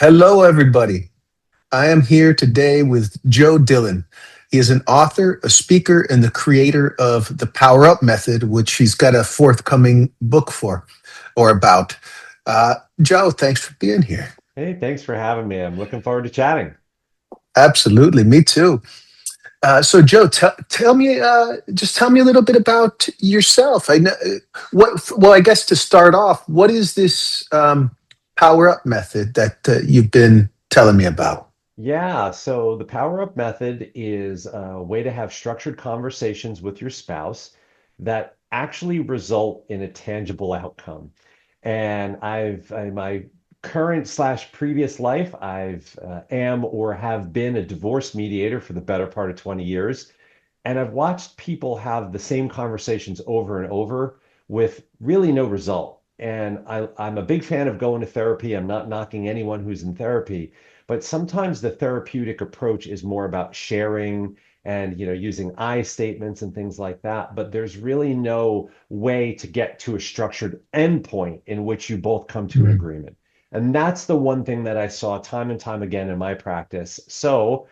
Hello, everybody. I am here today with Joe Dillon. He is an author, a speaker, and the creator of the Power Up Method, which he's got a forthcoming book for or about. Joe, thanks for being here. Hey, thanks for having me. I'm looking forward to chatting. Absolutely, me too. So, Joe, just tell me a little bit about yourself. I know what. Well, I guess to start off, what is this Power Up Method that you've been telling me about? Yeah, so the Power Up method is a way to have structured conversations with your spouse that actually result in a tangible outcome. And in my current slash previous life, I've am or have been a divorce mediator for the better part of 20 years. And I've watched people have the same conversations over and over with really no result. And I'm a big fan of going to therapy. I'm not knocking anyone who's in therapy, but sometimes the therapeutic approach is more about sharing and using I statements and things like that. But there's really no way to get to a structured endpoint in which you both come to an Mm. agreement. And that's the one thing that I saw time and time again in my practice. So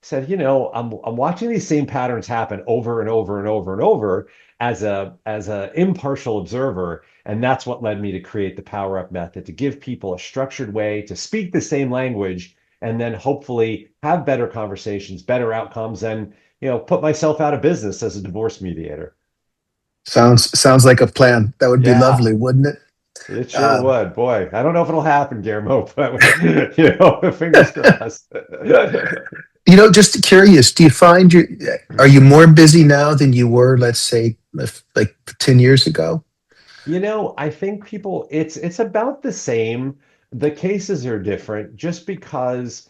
said, I'm watching these same patterns happen over and over and over and over as a impartial observer, and that's what led me to create the Power Up method to give people a structured way to speak the same language and then hopefully have better conversations, better outcomes, and put myself out of business as a divorce mediator. Sounds like a plan. That would be Yeah, lovely, wouldn't it? it sure Um, would. Boy, I don't know if it'll happen, Guillermo, but fingers crossed. just curious, do you find are you more busy now than you were, let's say, like 10 years ago? I think it's about the same. The cases are different just because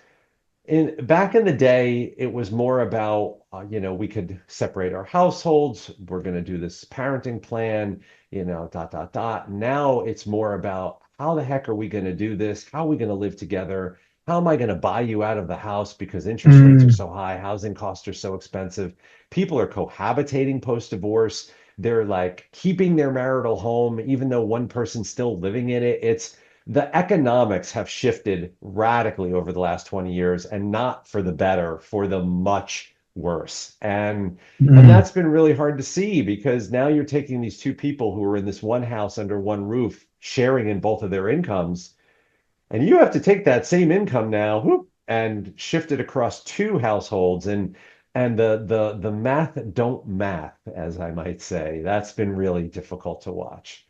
in back in the day, it was more about we could separate our households. We're going to do this parenting plan, dot dot dot. Now it's more about how the heck are we going to do this? How are we going to live together? How am I going to buy you out of the house because interest rates are Mm, so high, housing costs are so expensive. People are cohabitating post-divorce. They're like keeping their marital home, even though one person's still living in it. It's the economics have shifted radically over the last 20 years and not for the better, for the much worse. And mm. that's been really hard to see because now you're taking these two people who are in this one house under one roof, sharing in both of their incomes, and you have to take that same income now, whoop, and shift it across two households and the math don't math, as I might say. That's been really difficult to watch.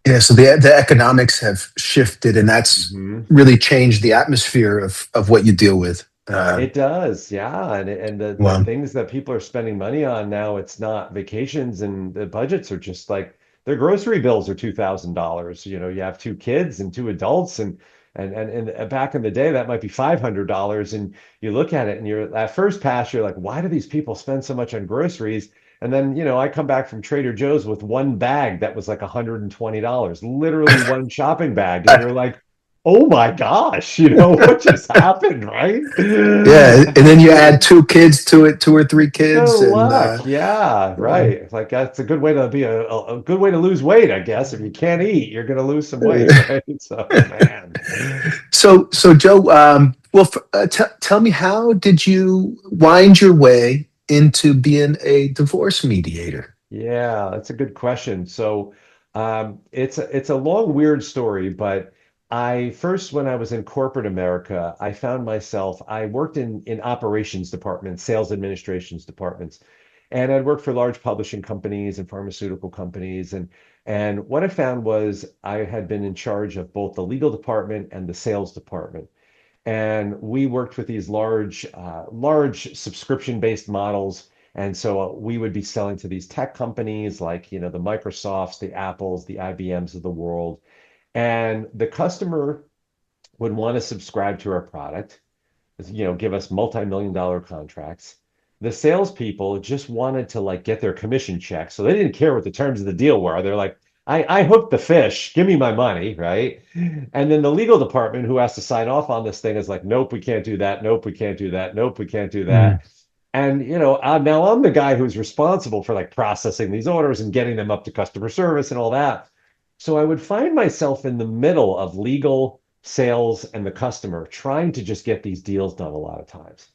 Yeah, so the economics have shifted, and that's Mhm. really changed the atmosphere of what you deal with. It does, yeah. And the Well, things that people are spending money on now, it's not vacations and the budgets are just like their grocery bills are $2,000. You have two kids and two adults and back in the day that might be $500. And you look at it and you're at first pass, you're like, why do these people spend so much on groceries? And then, I come back from Trader Joe's with one bag that was like $120, literally one shopping bag. And you're like, oh my gosh, what just happened, right? yeah, and then you add two kids to it, two or three kids, Good and luck. Yeah, uh, right. Like that's a good way to be a good way to lose weight, I guess. If you can't eat, you're gonna lose some weight, right? So, man. so Joe, tell me, how did you wind your way into being a divorce mediator? Yeah, that's a good question. So, it's a long, weird story, but when I was in corporate America, I found myself, I worked in operations departments, sales administrations departments, and I'd worked for large publishing companies and pharmaceutical companies, and what I found was I had been in charge of both the legal department and the sales department. And we worked with these large subscription-based models. And so we would be selling to these tech companies like, the Microsofts, the Apples, the IBMs of the world. And the customer would want to subscribe to our product, give us multi-million dollar contracts. The salespeople just wanted to like get their commission check. So they didn't care what the terms of the deal were. They're like, I hooked the fish, give me my money, right? And then the legal department who has to sign off on this thing is like, nope, we can't do that. Nope, we can't do that. Nope, we can't do Mm, that. And now I'm the guy who's responsible for like processing these orders and getting them up to customer service and all that. So I would find myself in the middle of legal sales and the customer, trying to just get these deals done a lot of times.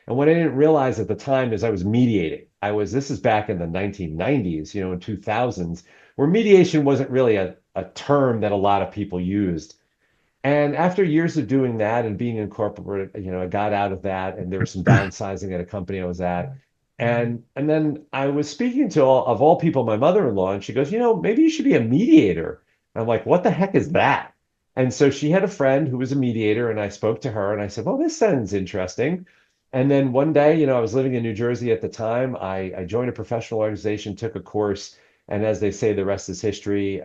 And what I didn't realize at the time is I was mediating. This is back in the 1990s, in 2000s, where mediation wasn't really a term that a lot of people used. And after years of doing that and being in corporate, I got out of that, and there was some downsizing at a company I was at. And then I was speaking to all people, my mother-in-law, and she goes, maybe you should be a mediator. And I'm like, what the heck is that? And so she had a friend who was a mediator, and I spoke to her and I said, well, this sounds interesting. And then one day, I was living in New Jersey at the time. I joined a professional organization, took a course, and as they say, the rest is history.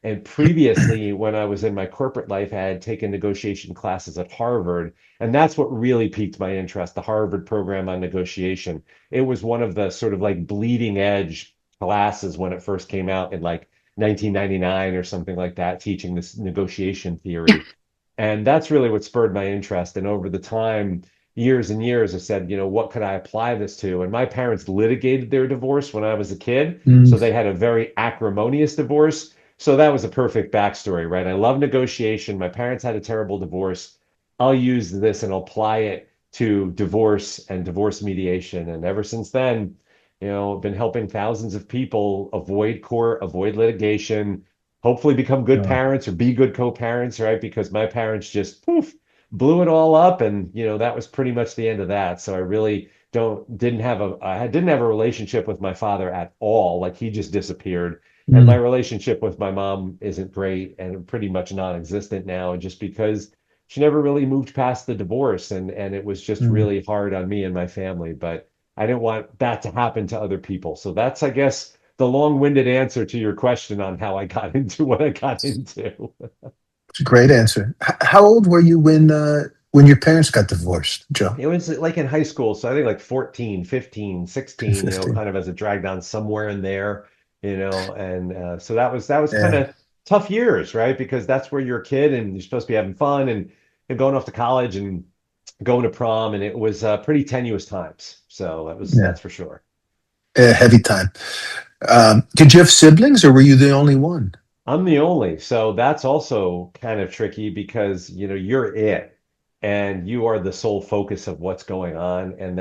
And previously, when I was in my corporate life, I had taken negotiation classes at Harvard. And that's what really piqued my interest, the Harvard program on negotiation. It was one of the sort of like bleeding edge classes when it first came out in like 1999 or something like that, teaching this negotiation theory. And that's really what spurred my interest. And over the time, years and years, I said, what could I apply this to? And my parents litigated their divorce when I was a kid. Mm, So they had a very acrimonious divorce. So that was a perfect backstory, right? I love negotiation. My parents had a terrible divorce. I'll use this and apply it to divorce and divorce mediation. And ever since then, I've been helping thousands of people avoid court, avoid litigation, hopefully become good uh, parents or be good co-parents, right? Because my parents just poof, blew it all up, and that was pretty much the end of that. So I really don't didn't have a I didn't have a relationship with my father at all. Like he just disappeared. And my mm, relationship with my mom isn't great and pretty much non-existent now, just because she never really moved past the divorce, and it was just mm. really hard on me and my family. But I didn't want that to happen to other people. So that's, I guess, the long-winded answer to your question on how I got into what I got into. It's a great answer. How old were you when your parents got divorced, Joe? It was like in high school. So I think like 14, 15, 16, 15. kind of as it dragged on somewhere in there, and so that was kind Yeah, of tough years, right? Because that's where you're a kid and you're supposed to be having fun and going off to college and going to prom. And it was pretty tenuous times. So yeah. that's for sure. Heavy time. Did you have siblings, or were you the only one? I'm the only. So that's also kind of tricky because, you're it and you are the sole focus of what's going on. And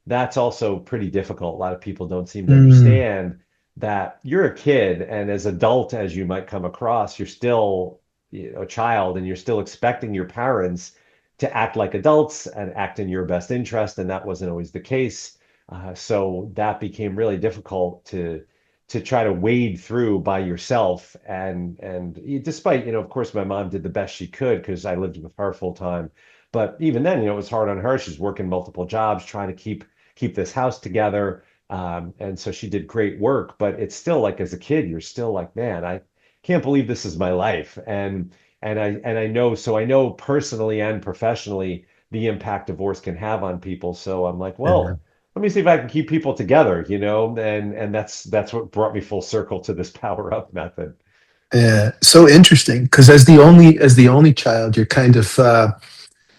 that's also pretty difficult. A lot of people don't seem to Mm, understand that you're a kid, and as adult as you might come across, you're still, a child, and you're still expecting your parents to act like adults and act in your best interest. And that wasn't always the case. So that became really difficult to try to wade through by yourself. And despite, of course, my mom did the best she could because I lived with her full time. But even then, it was hard on her. She's working multiple jobs, trying to keep this house together. And so she did great work, but it's still like as a kid, you're still like, man, I can't believe this is my life. And I know, so I know personally and professionally the impact divorce can have on people. So I'm like, yeah. well, let me see if I can keep people together, and that's what brought me full circle to this power up method. Yeah, so interesting because as the only child, you're kind of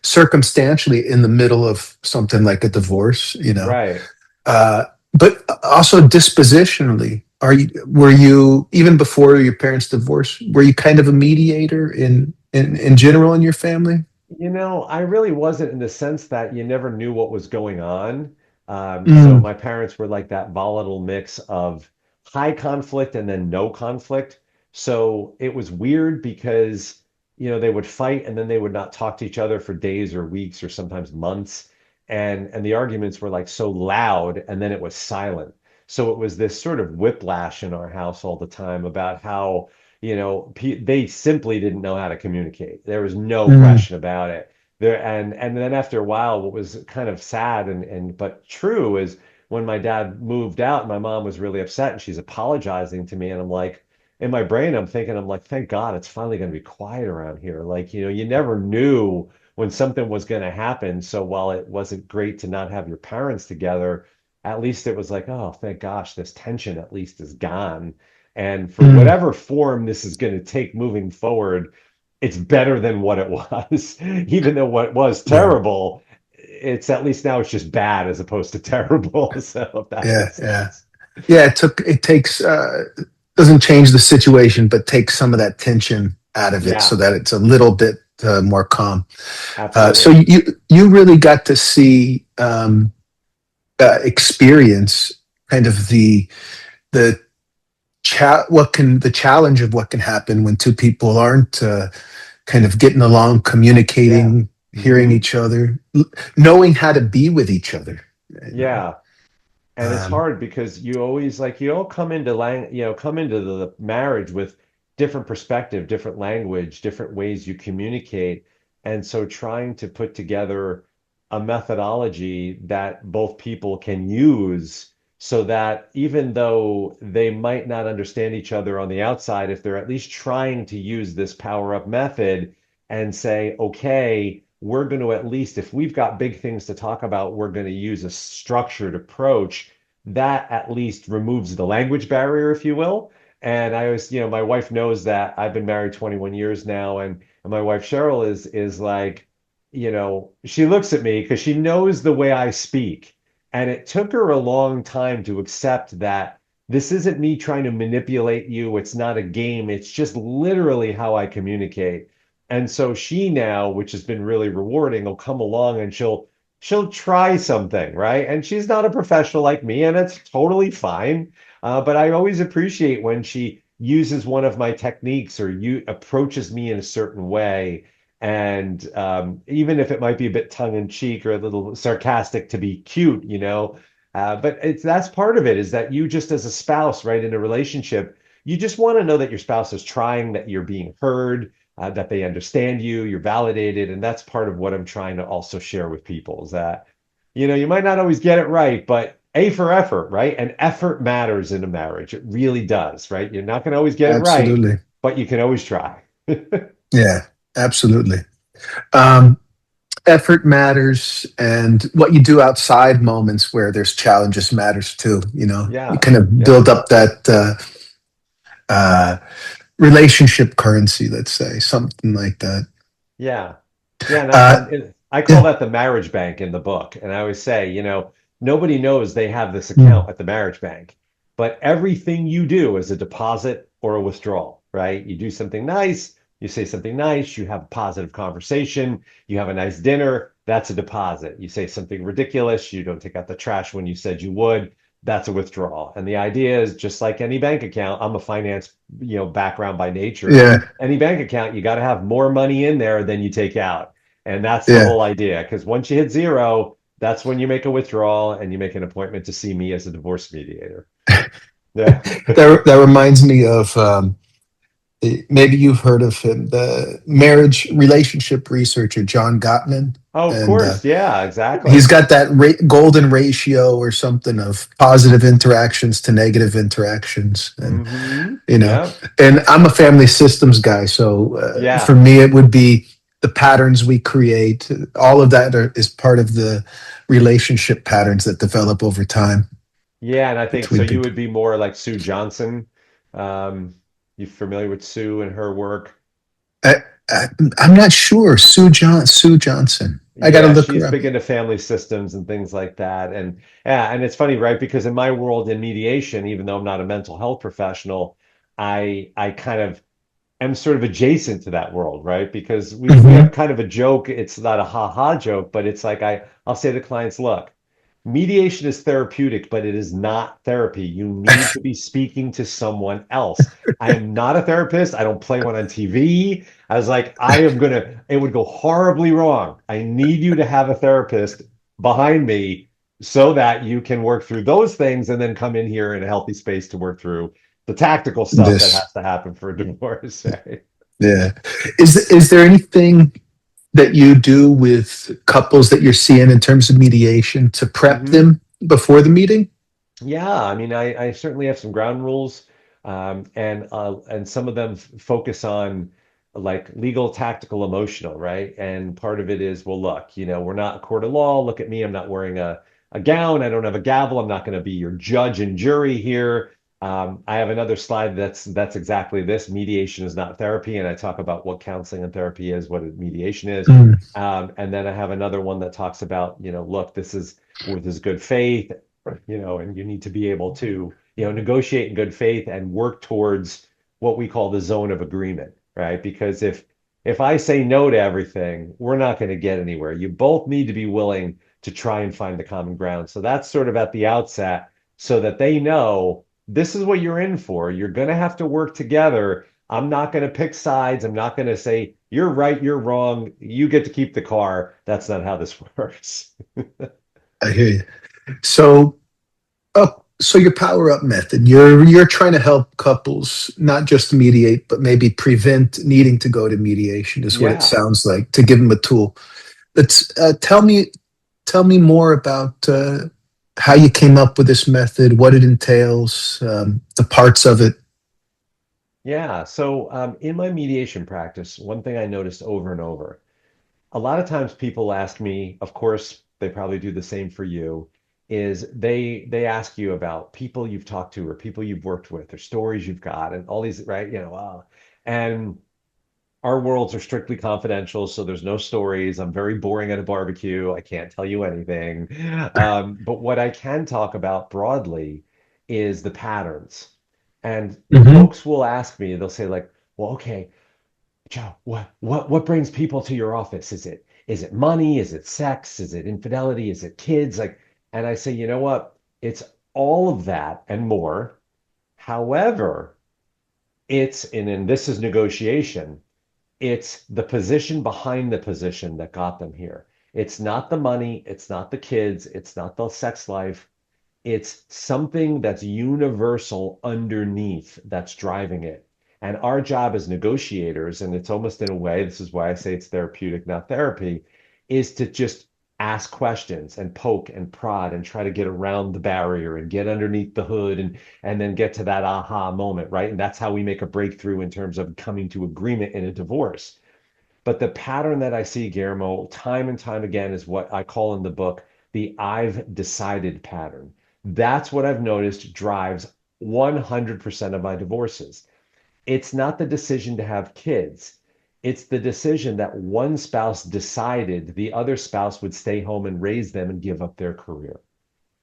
circumstantially in the middle of something like a divorce, Right. Uh, but also dispositionally, were you even before your parents' divorce? Were you kind of a mediator in general in your family? I really wasn't, in the sense that you never knew what was going on. So Mm, my parents were like that volatile mix of high conflict and then no conflict. So it was weird because, they would fight and then they would not talk to each other for days or weeks or sometimes months. And the arguments were like so loud and then it was silent. So it was this sort of whiplash in our house all the time about how they simply didn't know how to communicate. There was no mm, question about it. And then after a while, what was kind of sad and but true is when my dad moved out, my mom was really upset and she's apologizing to me. And I'm like, in my brain, I'm like, thank God it's finally going to be quiet around here. Like, you never knew when something was going to happen. So while it wasn't great to not have your parents together, at least it was like, oh, thank gosh, this tension at least is gone. And for mm, whatever form this is going to take moving forward, it's better than what it was. Even though what was yeah, terrible, it's at least now it's just bad as opposed to terrible. So if that yeah, makes yeah, sense. yeah. It takes doesn't change the situation, but takes some of that tension out of it so Yeah. that it's a little bit more calm. So Absolutely. you really got to see experience kind of the the challenge of what can happen when two people aren't kind of getting along, Yeah. communicating, hearing Hmm. each other, knowing how to be with each other. Yeah. And it's Um, hard because you always like you all come into come into the marriage with different perspective, different language, different ways you communicate. And so trying to put together a methodology that both people can use so that even though they might not understand each other on the outside, if they're at least trying to use this power up method and say, okay, we're going to at least, if we've got big things to talk about, we're going to use a structured approach that at least removes the language barrier, if you will. And I always, my wife knows that I've been married 21 years now, and my wife Cheryl is like, she looks at me because she knows the way I speak. And it took her a long time to accept that this isn't me trying to manipulate you. It's not a game. It's just literally how I communicate. And so she now, which has been really rewarding, will come along and she'll try something, right? And she's not a professional like me, and it's totally fine. But I always appreciate when she uses one of my techniques or you approaches me in a certain way. And even if it might be a bit tongue in cheek or a little sarcastic to be cute, but that's part of it is that you just as a spouse, right, in a relationship, you just want to know that your spouse is trying, that you're being heard, that they understand you, you're validated. And that's part of what I'm trying to also share with people is that, you might not always get it right, but A for effort, right? And effort matters in a marriage. It really does, right? You're not going to always get it right, Absolutely. but you can always try. Yeah, absolutely. Um, Effort matters, and what you do outside moments where there's challenges matters too. You Yeah. kind of Yeah. build up that uh, relationship currency, let's say, something like that. Yeah. Yeah, and Uh, I call yeah. that the marriage bank in the book. And I always say, nobody knows they have this Mm. account at the marriage bank, but everything you do is a deposit or a withdrawal, right? You do something nice, you say something nice, you have a positive conversation, you have a nice dinner, that's a deposit. You say something ridiculous, you don't take out the trash when you said you would, that's a withdrawal. And the idea is just like any bank account, I'm a finance, background by nature. Yeah. Any bank account, you got to have more money in there than you take out. And that's the Yeah. whole idea. Because once you hit zero, that's when you make a withdrawal and you make an appointment to see me as a divorce mediator. Yeah. That reminds me of maybe you've heard of him, the marriage relationship researcher John Gottman, Oh, of and course. Yeah, he's exactly. got that golden ratio or something of positive interactions to negative interactions, and Hmm. you know, Yeah. and I'm a family systems guy, so for Yeah. me it would be the patterns we create. All of that is part of the relationship patterns that develop over time Yeah. And I think so between you people. would be more like Sue Johnson. Um, you familiar with Sue and her work? I, I, I'm not sure. Sue Johnson. I got to Yeah, look she's her up. big into family systems and things like that. And yeah, and it's funny, right? Because in my world in mediation, even though I'm not a mental health professional, I kind of am sort of adjacent to that world, right? Because we have Hmm. kind of a joke. It's not a ha-ha joke, but it's like I'll say to clients, look, mediation is therapeutic, but it is not therapy. You need to be speaking to someone else. I am not a therapist. I don't play one on TV. I was like, it would go horribly wrong. I need you to have a therapist behind me so that you can work through those things and then come in here in a healthy space to work through the tactical stuff that This, has to happen for a divorce, right? yeah. Is there anything that you do with couples that you're seeing in terms of mediation to prep Hmm. them before the meeting? Yeah, I mean, I certainly have some ground rules, and some of them focus on like legal, tactical, emotional, right? And part of it is, well, look, we're not a court of law. Look at me, I'm not wearing a gown. I don't have a gavel. I'm not going to be your judge and jury here. I have another slide that's exactly this. Mediation is not therapy, and I talk about what counseling and therapy is, what mediation is. Mm, And then I have another one that talks about, look, this is with this good faith, and you need to be able to, negotiate in good faith and work towards what we call the zone of agreement, right? Because if if I say no to everything, we're not going to get anywhere. You both need to be willing to try and find the common ground. So that's sort of at the outset so that they know this is what you're in for. You're going to have to work together. I'm not going to pick sides. I'm not going to say you're right, you're wrong. You get to keep the car. That's not how this works. I hear you. So, oh, so your power up method, you're trying to help couples not just mediate, but maybe prevent needing to go to mediation, is what it Yeah. sounds like, to give them a tool. Let's tell me more about how you came up with this method, what it entails, the parts of it. Yeah. So in my mediation practice, one thing I noticed over and over, a lot of times people ask me, of course, they probably do the same for you, is they ask you about people you've talked to or people you've worked with or stories you've got and all these, right? And our worlds are strictly confidential, so there's no stories. I'm very boring at a barbecue. I can't tell you anything. But what I can talk about broadly is the patterns. And Hmm. folks will ask me, they'll say like, well, okay, Joe, what brings people to your office? Is it money? Is it sex? Is it infidelity? Is it kids? Like, and I say, you know what? It's all of that and more. However, and this is negotiation. It's the position behind the position that got them here. It's not the money, it's not the kids, it's not the sex life. It's something that's universal underneath that's driving it. And our job as negotiators, and it's almost in a way, this is why I say it's therapeutic, not therapy, is to just ask questions and poke and prod and try to get around the barrier and get underneath the hood and then get to that aha moment, right? And that's how we make a breakthrough in terms of coming to agreement in a divorce. But the pattern that I see, Guillermo, time and time again is what I call in the book the I've decided pattern. That's what I've noticed drives 100% of my divorces. It's not the decision to have kids. It's the decision that one spouse decided the other spouse would stay home and raise them and give up their career.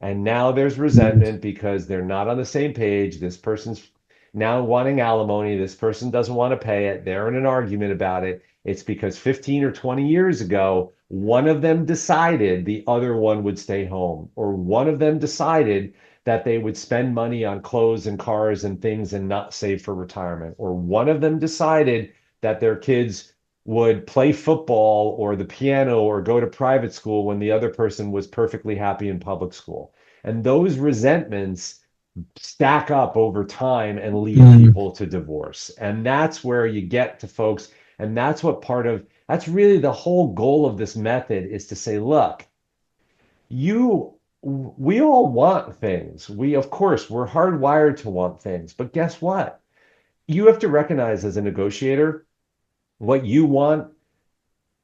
And now there's resentment because they're not on the same page. This person's now wanting alimony. This person doesn't want to pay it. They're in an argument about it. It's because 15 or 20 years ago, one of them decided the other one would stay home, or one of them decided that they would spend money on clothes and cars and things and not save for retirement, or one of them decided that their kids would play football or the piano or go to private school when the other person was perfectly happy in public school. And those resentments stack up over time and lead Mm, people to divorce. And that's where you get to folks. And that's really the whole goal of this method is to say, look, you, we all want things. Of course, we're hardwired to want things. But guess what? You have to recognize as a negotiator what you want.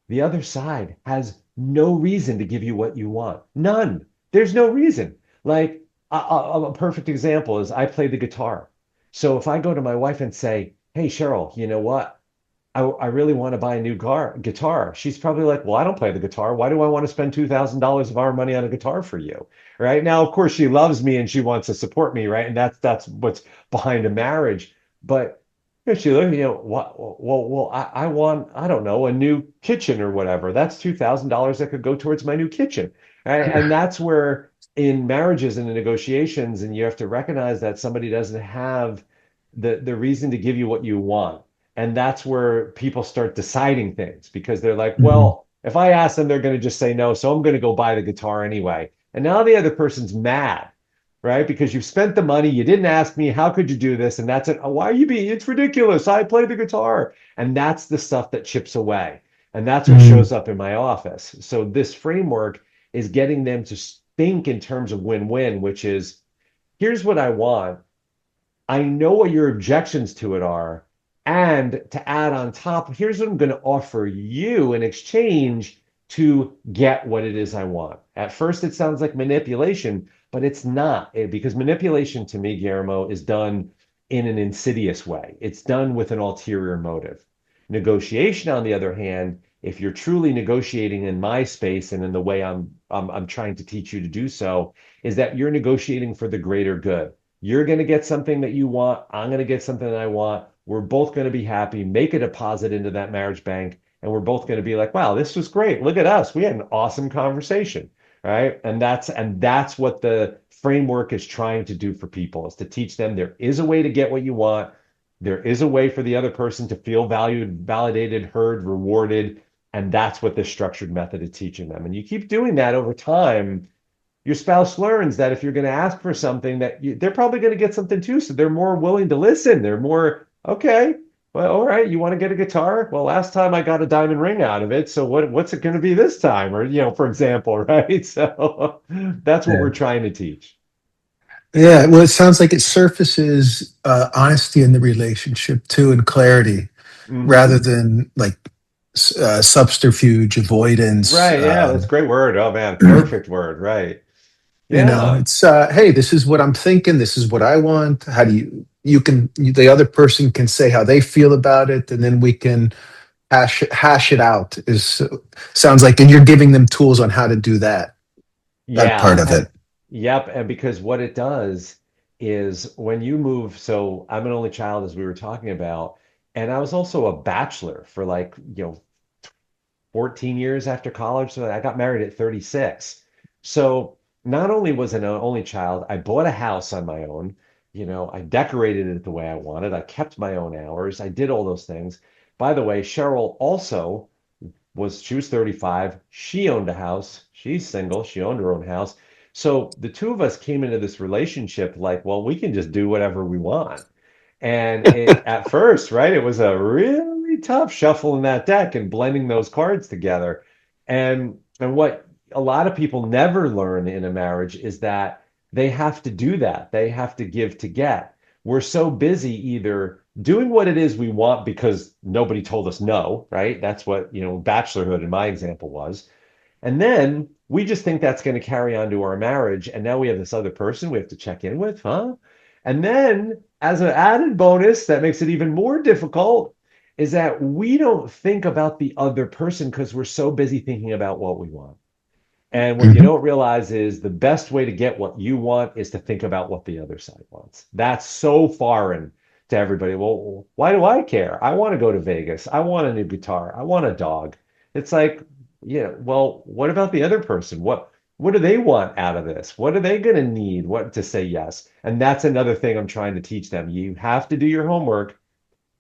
The other side has no reason to give you what you want. None. There's no reason. Like a perfect example is I play the guitar. So if I go to my wife and say, "Hey Cheryl, you know what? I really want to buy a new guitar." She's probably like, "Well, I don't play the guitar. Why do I want to spend $2,000 of our money on a guitar for you?" Right? Now, of course, she loves me and she wants to support me, right? And that's what's behind a marriage. But she looked, what? Well, I want, I don't know, a new kitchen or whatever. That's $2,000 that could go towards my new kitchen. Right? And that's where in marriages and in negotiations, and you have to recognize that somebody doesn't have the reason to give you what you want. And that's where people start deciding things because they're like, mm, well, if I ask them, they're going to just say no. So I'm going to go buy the guitar anyway. And now the other person's mad, right? Because you've spent the money, you didn't ask me, how could you do this? And that's it. Oh, why are you being, it's ridiculous. I play the guitar. And that's the stuff that chips away. And that's what mm, shows up in my office. So this framework is getting them to think in terms of win-win, which is here's what I want. I know what your objections to it are. And to add on top, here's what I'm going to offer you in exchange to get what it is I want. At first, it sounds like manipulation, but it's not because manipulation to me, Guillermo, is done in an insidious way. It's done with an ulterior motive. Negotiation, on the other hand, if you're truly negotiating in my space and in the way I'm trying to teach you to do so, is that you're negotiating for the greater good. You're going to get something that you want. I'm going to get something that I want. We're both going to be happy, make a deposit into that marriage bank, and we're both going to be like, wow, this was great. Look at us. We had an awesome conversation, right? And that's what the framework is trying to do for people, is to teach them there is a way to get what you want. There is a way for the other person to feel valued, validated, heard, rewarded. And that's what this structured method is teaching them. And you keep doing that over time, your spouse learns that if you're going to ask for something, they're probably going to get something too. So they're more willing to listen. They're more, okay, well, all right, you want to get a guitar? Well, last time I got a diamond ring out of it. So what's it going to be this time? Or, for example, right? So that's what Yeah. we're trying to teach. Yeah, well, it sounds like it surfaces honesty in the relationship too, and clarity, rather Hmm. than like subterfuge, avoidance. Right. Yeah, that's a great word. Oh man, perfect word. Right. Yeah. It's hey, this is what I'm thinking. This is what I want. How do the other person can say how they feel about it, and then we can hash it out. Is sounds like, and you're giving them tools on how to do that part Yeah, of and it. yep, and because what it does is when you move, so I'm an only child as we were talking about, and I was also a bachelor for like, 14 years after college. So I got married at 36. So not only was I an only child, I bought a house on my own. I decorated it the way I wanted. I kept my own hours. I did all those things. By the way, Cheryl also she was 35. She owned a house. She's single. She owned her own house. So the two of us came into this relationship like, well, we can just do whatever we want. And at first, right, it was a really tough shuffling that deck and blending those cards together. And what a lot of people never learn in a marriage is that they have to do that. They have to give to get. We're so busy either doing what it is we want because nobody told us no, right? That's what, bachelorhood in my example was. And then we just think that's going to carry on to our marriage. And now we have this other person we have to check in with, huh? And then, as an added bonus that makes it even more difficult, is that we don't think about the other person because we're so busy thinking about what we want. And what you Mhm. don't realize is the best way to get what you want is to think about what the other side wants. That's so foreign to everybody. Well, why do I care? I want to go to Vegas. I want a new guitar. I want a dog. It's like, yeah, well, what about the other person? What do they want out of this? What are they going to need? What to say yes? And that's another thing I'm trying to teach them. You have to do your homework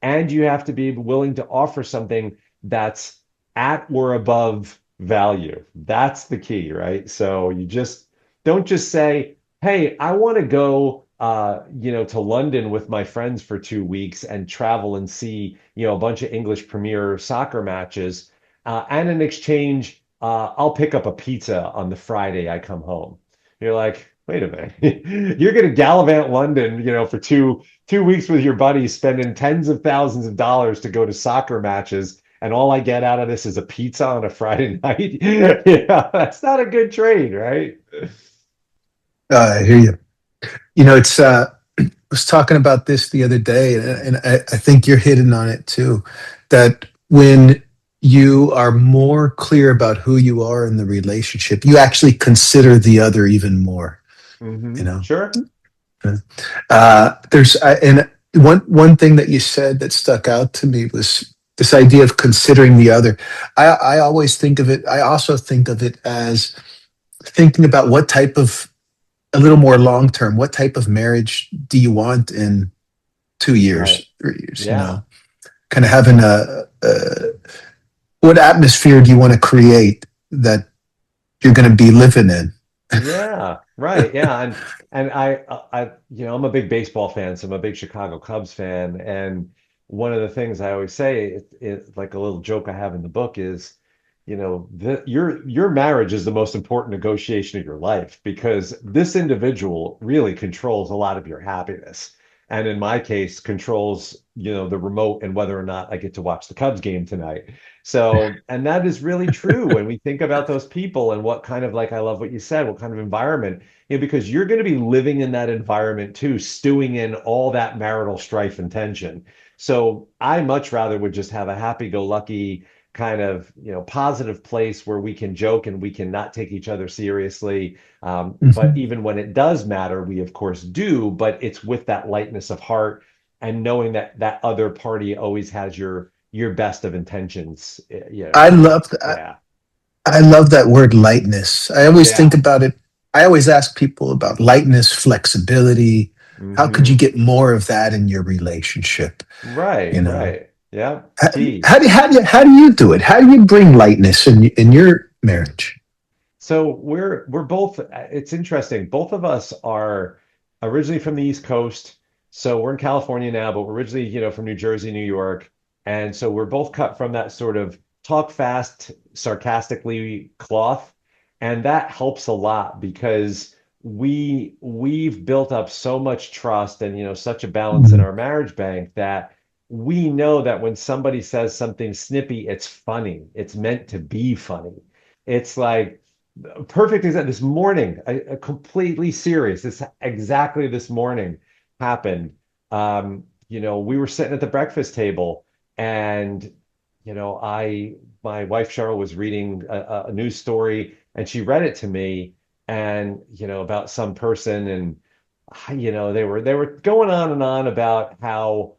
and you have to be willing to offer something that's at or above value. That's the key, right? So you just don't just say, "Hey, I want to go to London with my friends for 2 weeks and travel and see, a bunch of English Premier soccer matches, and in exchange, I'll pick up a pizza on the Friday I come home." You're like, wait a minute. You're going to gallivant London, for 2 weeks with your buddies, spending tens of thousands of dollars to go to soccer matches, and all I get out of this is a pizza on a Friday night. Yeah, that's not a good trade, right? I hear you. It's I was talking about this the other day, and I think you're hitting on it too. That when you are more clear about who you are in the relationship, you actually consider the other even more. You know, Sure. and one thing that you said that stuck out to me was this idea of considering the other. I always think of it. I also think of it as thinking about what type of a little more long term. What type of marriage do you want in 2 years, Right. 3 years? Yeah. Kind of having a what atmosphere do you want to create that you're going to be living in? Yeah, right. Yeah, and I'm a big baseball fan, so I'm a big Chicago Cubs fan. And one of the things I always say, like a little joke I have in the book is, your marriage is the most important negotiation of your life because this individual really controls a lot of your happiness. And in my case, controls, the remote and whether or not I get to watch the Cubs game tonight. So, and that is really true when we think about those people and what kind of, like, I love what you said, what kind of environment, because you're going to be living in that environment too, stewing in all that marital strife and tension. So I much rather would just have a happy-go-lucky kind of, positive place where we can joke and we can not take each other seriously. But Mhm. even when it does matter, we of course do, but it's with that lightness of heart and knowing that that other party always has your best of intentions. I love Yeah, I love that word lightness. I always think yeah. about it. I always ask people about lightness, flexibility. How could you Hmm. get more of that in your relationship? You Right, know, right. Yeah, how, key. how do you do it? How do you bring lightness in your marriage? So we're both, it's interesting. Both of us are originally from the East Coast. So we're in California now, but we're originally, from New Jersey, New York. And so we're both cut from that sort of talk fast, sarcastically cloth. And that helps a lot because we've built up so much trust and such a balance in Mhm. our marriage bank that we know that when somebody says something snippy, it's funny. It's meant to be funny. It's like perfect example. This morning, completely serious. This exactly this morning happened. We were sitting at the breakfast table, and my wife Cheryl was reading a news story, and she read it to me, and about some person, and they were going on and on about how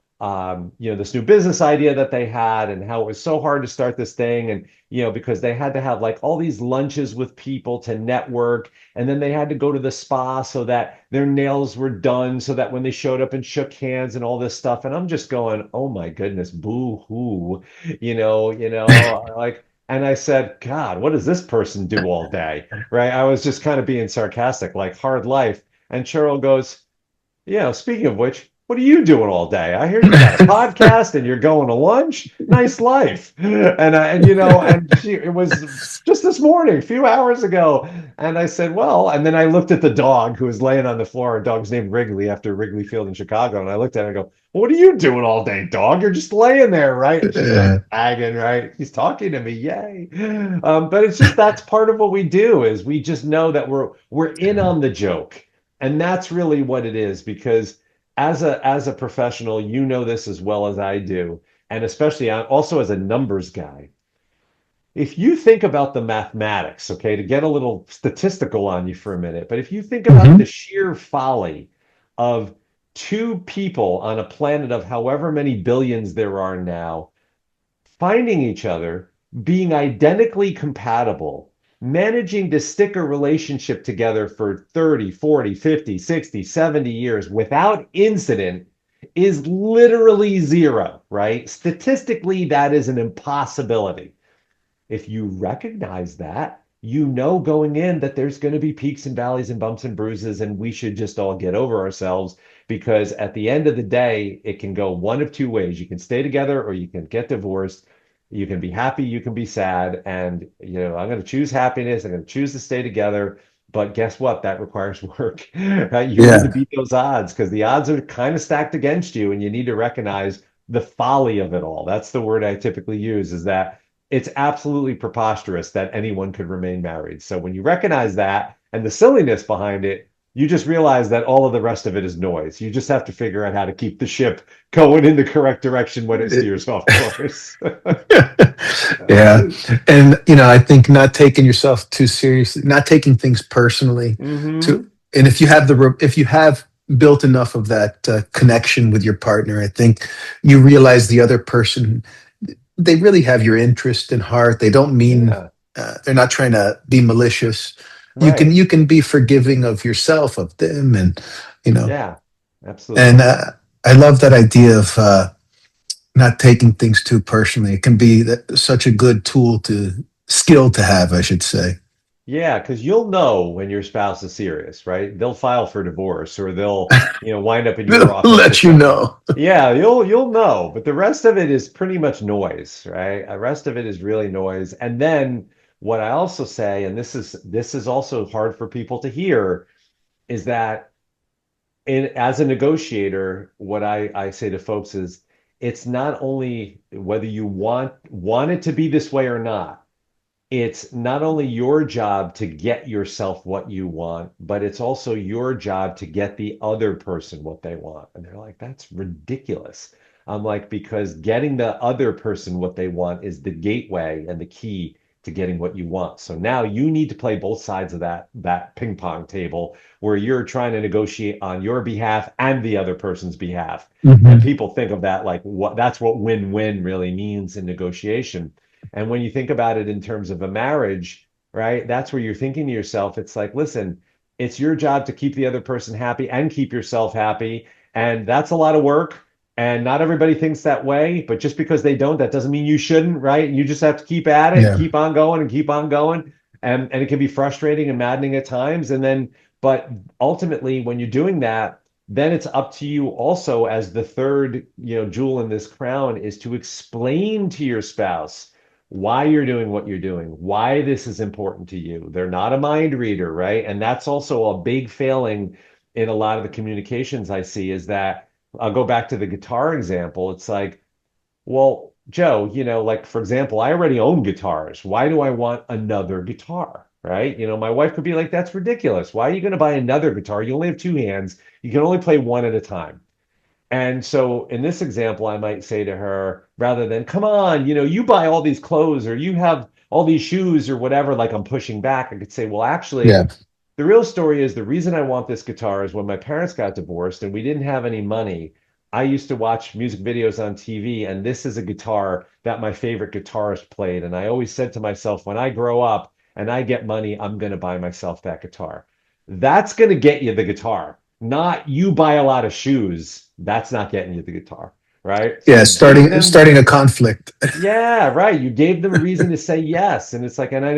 this new business idea that they had and how it was so hard to start this thing and because they had to have like all these lunches with people to network and then they had to go to the spa so that their nails were done so that when they showed up and shook hands and all this stuff and I'm just going, "Oh my goodness, boo hoo." Like and I said, "God, what does this person do all day?" Right? I was just kind of being sarcastic, like hard life. And Cheryl goes, speaking of which, what are you doing all day? I hear you got a podcast and you're going to lunch. Nice life. It was just this morning, a few hours ago. And I said, well, and then I looked at the dog who was laying on the floor. Our dog's named Wrigley after Wrigley Field in Chicago. And I looked at her and I go, well, what are you doing all day, dog? You're just laying there, right? And she's like, Uh, tagging, right? He's talking to me. Yay. But it's just that's part of what we do is we just know that we're in on the joke. And that's really what it is because as a professional, you know this as well as I do, and especially also as a numbers guy. If you think about the mathematics, okay, to get a little statistical on you for a minute, but if you think about the mhm. sheer folly of two people on a planet of however many billions there are now finding each other, being identically compatible, managing to stick a relationship together for 30, 40, 50, 60, 70 years without incident is literally zero, right? Statistically, that is an impossibility. If you recognize that, you know going in that there's going to be peaks and valleys and bumps and bruises, and we should just all get over ourselves because at the end of the day, it can go one of two ways. You can stay together or you can get divorced. You can be happy, you can be sad. And, I'm going to choose happiness. I'm going to choose to stay together. But guess what? That requires work. Right? You need to Yeah, beat those odds because the odds are kind of stacked against you, and you need to recognize the folly of it all. That's the word I typically use is that it's absolutely preposterous that anyone could remain married. So when you recognize that and the silliness behind it, you just realize that all of the rest of it is noise. You just have to figure out how to keep the ship going in the correct direction when it steers off course. yeah, and I think not taking yourself too seriously, not taking things personally. To Hmm. and if you have built enough of that connection with your partner, I think you realize the other person, they really have your interest in heart. They don't mean Yeah, they're not trying to be malicious. right. You can be forgiving of yourself, of them, and you know. Yeah, And absolutely. I love that idea of not taking things too personally. It can be such a good skill to have, I should say. Yeah, because you'll know when your spouse is serious, right? They'll file for divorce or they'll, wind up in your They'll office or let you something. know. Yeah, you'll know, but the rest of it is pretty much noise, right? The rest of it is really noise. And then what I also say, and this is also hard for people to hear, is that as a negotiator, what I say to folks is it's not only whether you want it to be this way or not, it's not only your job to get yourself what you want, but it's also your job to get the other person what they want. And they're like, that's ridiculous. I'm like, because getting the other person what they want is the gateway and the key to getting what you want. So now you need to play both sides of that ping pong table where you're trying to negotiate on your behalf and the other person's behalf. And Hmm. people think of that like what that's what win-win really means in negotiation. And when you think about it in terms of a marriage, right? That's where you're thinking to yourself, it's like, listen, it's your job to keep the other person happy and keep yourself happy. And that's a lot of work. And not everybody thinks that way, but just because they don't, that doesn't mean you shouldn't, right? You just have to keep at it and Yeah. keep on going and keep on going. And it can be frustrating and maddening at times. And then, but ultimately, when you're doing that, then it's up to you also as the third, jewel in this crown is to explain to your spouse why you're doing what you're doing, why this is important to you. They're not a mind reader, right? And that's also a big failing in a lot of the communications I see is that I'll go back to the guitar example. It's like, well, Joe, like for example, I already own guitars. Why do I want another guitar? Right? My wife could be like, that's ridiculous. Why are you going to buy another guitar? You only have two hands. You can only play one at a time. And so in this example, I might say to her, rather than, come on, you buy all these clothes or you have all these shoes or whatever, like I'm pushing back, I could say, well, Yeah. actually, the real story is the reason I want this guitar is when my parents got divorced and we didn't have any money. I used to watch music videos on TV, and this is a guitar that my favorite guitarist played. And I always said to myself, when I grow up and I get money, I'm going to buy myself that guitar. That's going to get you the guitar, not you buy a lot of shoes. That's not getting you the guitar, right? So Yeah. you gave them Starting a conflict. yeah, right. You gave them reason to say yes. And it's like, and I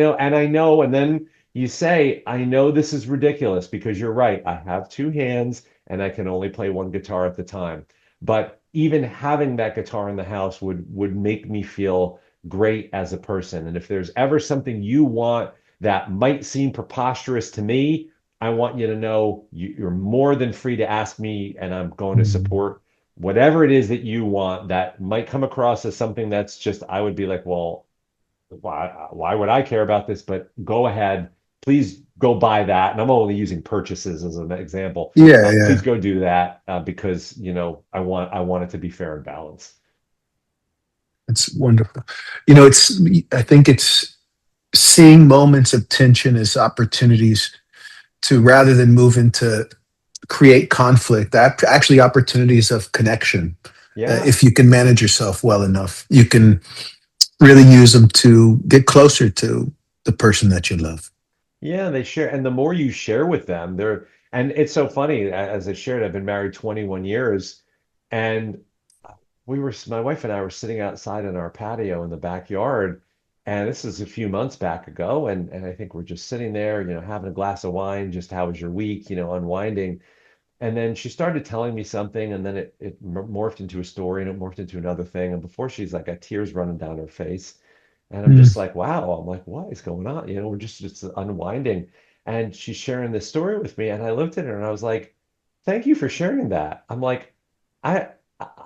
know, and then you say, I know this is ridiculous because you're right. I have two hands and I can only play one guitar at the time. But even having that guitar in the house would make me feel great as a person. And if there's ever something you want that might seem preposterous to me, I want you to know you're more than free to ask me, and I'm going to Mm. support whatever it is that you want that might come across as something that's just, I would be like, well, why would I care about this? But go ahead, please go buy that. And I'm only using purchases as an example. Yeah. Please Yeah. go do that because I want it to be fair and balanced. It's wonderful. I think it's seeing moments of tension as opportunities to, rather than move into create conflict, that actually opportunities of connection. Yeah. If you can manage yourself well enough, you can really use them to get closer to the person that you love. Yeah, they share, and the more you share with them, and it's so funny. As I shared, I've been married 21 years, and my wife and I were sitting outside in our patio in the backyard, and this is a few months back ago, and I think we're just sitting there, having a glass of wine, just how was your week, unwinding, and then she started telling me something, and then it morphed into a story, and it morphed into another thing, and before she's like got tears running down her face. And I'm Mm. just like, wow. I'm like, what is going on? We're just unwinding. And she's sharing this story with me. And I looked at her and I was like, thank you for sharing that. I'm like, I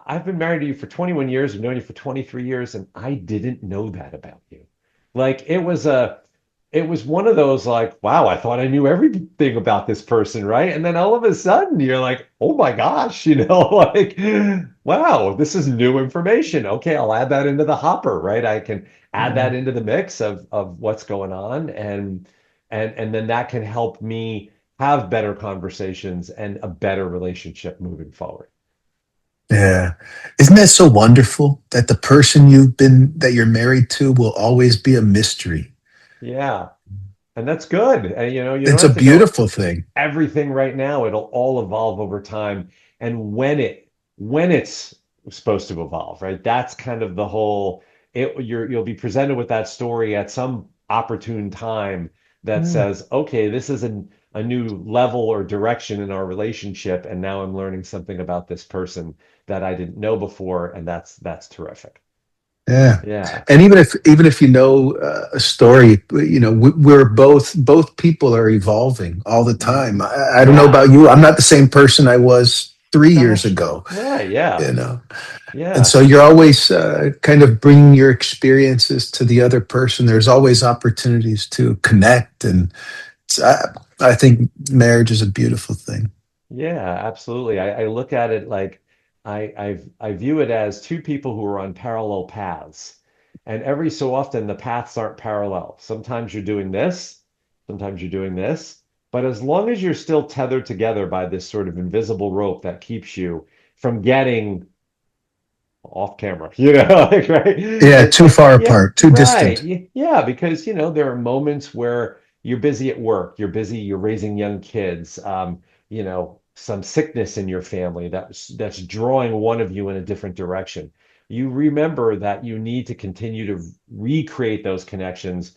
I've been married to you for 21 years. I've known you for 23 years, and I didn't know that about you. Like it was one of those like, wow, I thought I knew everything about this person, right? And then all of a sudden you're like, oh my gosh, like, wow, this is new information. Okay, I'll add that into the hopper, right? I can add Yeah. that into the mix of what's going on, and then that can help me have better conversations and a better relationship moving forward. Yeah. Isn't that so wonderful that that you're married to will always be a mystery? Yeah, and that's good. And you don't It's a have to know beautiful thing. everything right now. It'll all evolve over time. And when it's supposed to evolve, right? That's kind of the whole you'll be presented with that story at some opportune time that Yeah. says, okay, this is a new level or direction in our relationship, and now I'm learning something about this person that I didn't know before, and that's terrific. Yeah. Yeah. And even if you know a story, we're both people are evolving all the time. Mhm. I don't know Yeah. about you. I'm not the same person I was 3 years Gosh. ago. Right. Yeah. You know, and Yeah. so you're always kind of bringing your experiences to the other person. There's always opportunities to connect, and it's, I think marriage is a beautiful thing. Yeah, absolutely. I look at it like I view it as two people who are on parallel paths. And every so often, the paths aren't parallel. Sometimes you're doing this, sometimes you're doing this. But as long as you're still tethered together by this sort of invisible rope that keeps you from getting off camera, like, right? Yeah, It's too like, far yeah, apart, too right. distant. Yeah, because, there are moments where you're busy at work, you're busy, you're raising young kids, some sickness in your family that's drawing one of you in a different direction. You remember that you need to continue to recreate those connections,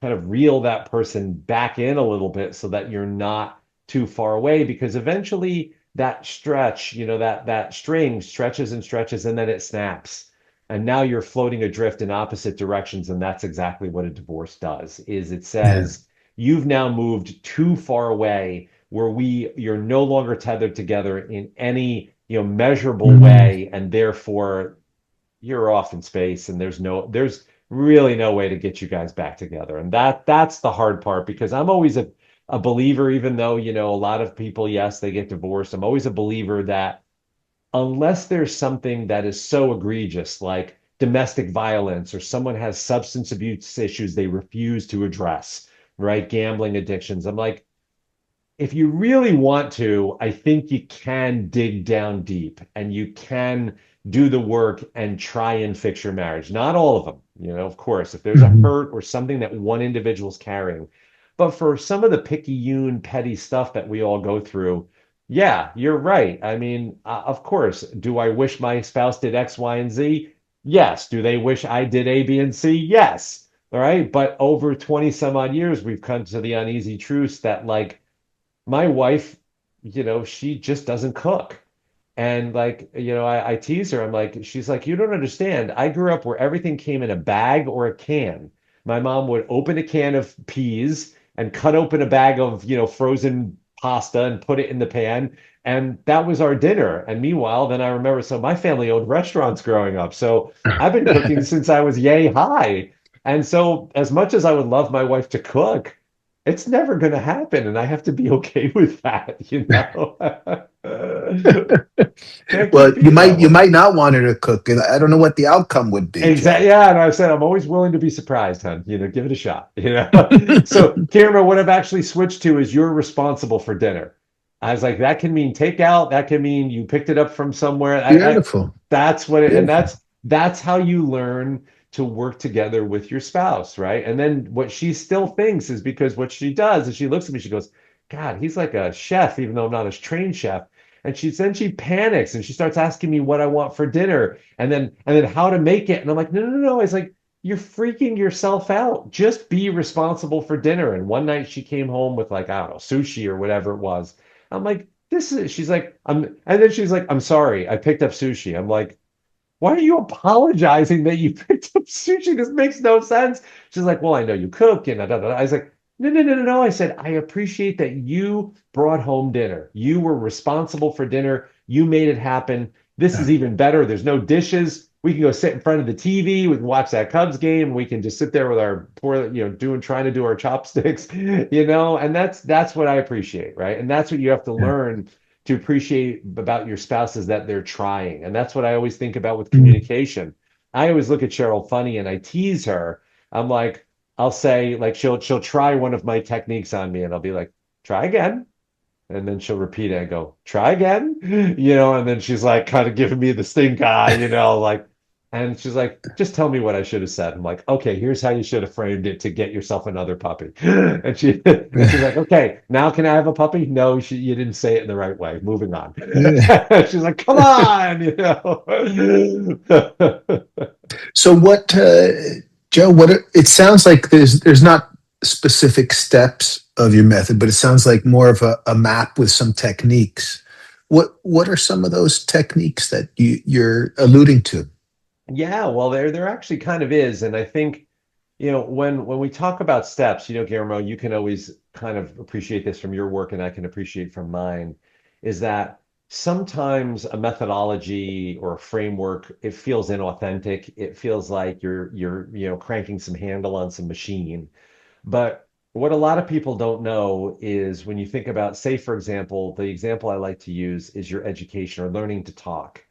kind of reel that person back in a little bit so that you're not too far away, because eventually that stretch, that string stretches and stretches and then it snaps. And now you're floating adrift in opposite directions. And that's exactly what a divorce does, is it Yeah. says you've now moved too far away where you're no longer tethered together in any, measurable Mhm. way. And therefore you're off in space and there's really no way to get you guys back together. And that's the hard part, because I'm always a believer, even though, a lot of people, yes, they get divorced. I'm always a believer that unless there's something that is so egregious, like domestic violence, or someone has substance abuse issues they refuse to address, right? Gambling addictions. I'm like, if you really want to, I think you can dig down deep and you can do the work and try and fix your marriage. Not all of them, of course, if there's a Mhm. hurt or something that one individual's carrying. But for some of the picayune, petty stuff that we all go through, yeah, you're right. I mean, of course, do I wish my spouse did X, Y, and Z? Yes. Do they wish I did A, B, and C? Yes. All right. But over 20 some odd years, we've come to the uneasy truth that, like, my wife, she just doesn't cook. And, like, I tease her. I'm like, she's like, you don't understand. I grew up where everything came in a bag or a can. My mom would open a can of peas and cut open a bag of, frozen pasta and put it in the pan. And that was our dinner. And meanwhile, then I remember, so my family owned restaurants growing up. So I've been cooking since I was yay high. And so, as much as I would love my wife to cook, it's never going to happen. And I have to be okay with that. Can't Well, keep being that you way. might not want her to cook, and I don't know what the outcome would be, Exactly. Joe. Yeah, and I've said I'm always willing to be surprised, hon. Give it a shot. So, Cameron, what I've actually switched to is you're responsible for dinner. I was like, that can mean takeout. That can mean you picked it up from somewhere. Beautiful, That's what it, and beautiful. that's how you learn to work together with your spouse, right? And then what she still thinks is, because what she does is she looks at me, she goes, God, he's like a chef, even though I'm not a trained chef. And she panics and she starts asking me what I want for dinner, and then how to make it. And I'm like, no, no, no, no. It's like, you're freaking yourself out. Just be responsible for dinner. And one night she came home with, like, I don't know, sushi or whatever it was. I'm like, she's like, and then she's like, I'm sorry, I picked up sushi. I'm like, why are you apologizing that you picked up sushi? This makes no sense. She's like, well, I know you cook and da, da, da. I was like, no, no, no, no, no. I said, I appreciate that you brought home dinner. You were responsible for dinner. You made it happen. This is even better. There's no dishes. We can go sit in front of the TV. We can watch that Cubs game. We can just sit there with our poor, trying to do our chopsticks, and that's what I appreciate, right? And that's what you have to Yeah. learn to appreciate about your spouse, is that they're trying. And that's what I always think about with Mm. communication. I always look at Cheryl funny and I tease her. I'm like, I'll say, like, she'll try one of my techniques on me and I'll be like, try again. And then she'll repeat it and go, try again, and then she's like kind of giving me the stink eye, like, and she's like, just tell me what I should have said. I'm like, okay, here's how you should have framed it to get yourself another puppy. And she's like, okay, now can I have a puppy? No, you didn't say it in the right way. Moving on. She's like, come on. So what, Joe? It sounds like there's not specific steps of your method, but it sounds like more of a map with some techniques. What are some of those techniques that you're alluding to? Yeah, well, there actually kind of is, and I think, when we talk about steps, Guillermo, you can always kind of appreciate this from your work, and I can appreciate from mine, is that sometimes a methodology or a framework, it feels inauthentic. It feels like you're cranking some handle on some machine. But what a lot of people don't know is, when you think about, say, for example, the example I like to use is your education or learning to talk.